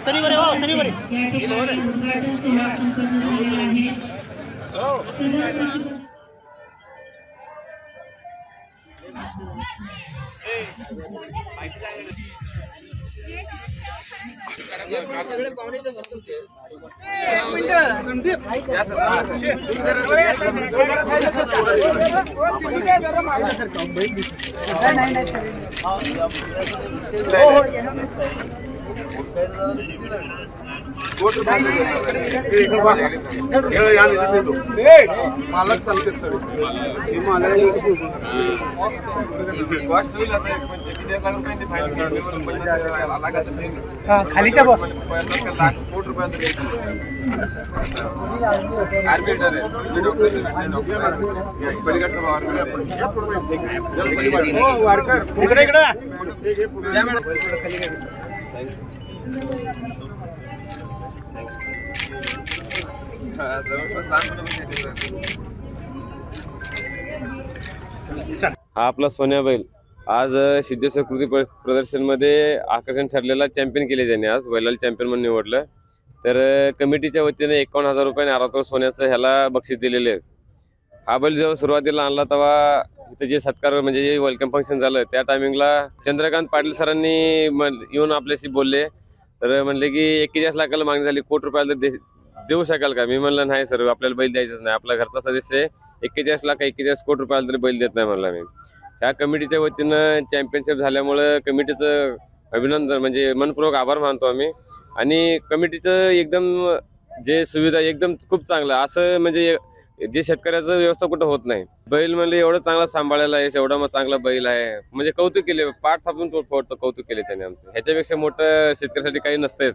शनिवारी हो शनिवारी मालक सांगते सर खालीचा बॉस कोटी रुपये हा आपला सोन्या बैल आज सिद्धेश्वर कृती प्रदर्शन मध्ये आकर्षण ठरलेला चॅम्पियन केले त्यांनी आज बैलाला चॅम्पियन म्हणून निवडलं तर कमिटीच्या वतीने 51,000 रुपये आरातो सोन्याचं ह्याला बक्षीस दिलेले आहे। हा बैल जेव्हा सुरुवातीला आणला तेव्हा इथे जे सत्कार म्हणजे जे वेलकम फंक्शन झालं त्या टायमिंगला चंद्रकांत पाटील सरांनी येऊन आपल्याशी बोलले तर म्हणले की 41 लाखाला मागणी झाली, कोटी रुपयाला देऊ शकाल का? मी म्हणलं नाही सर, आपल्याला बैल द्यायचंच नाही, आपला घरचा सदस्य आहे, 41 कोटी रुपयाला तरी बैल देत नाही म्हणला मी। ह्या कमिटीच्या वतीनं चॅम्पियनशिप झाल्यामुळं कमिटीचं अभिनंदन म्हणजे मनपूर्वक आभार मानतो आम्ही आणि कमिटीचं एकदम जे सुविधा एकदम खूप चांगलं असं म्हणजे जे शेतकऱ्याचं व्यवस्था कुठं होत नाही। बैल म्हणजे एवढं चांगला सांभाळायला आहे, एवढा मग चांगला बैल आहे म्हणजे कौतुक केले, पाठ थापून तो कौतुक केले त्याने आमचं। ह्याच्यापेक्षा मोठं शेतकऱ्यासाठी काही नसतेच।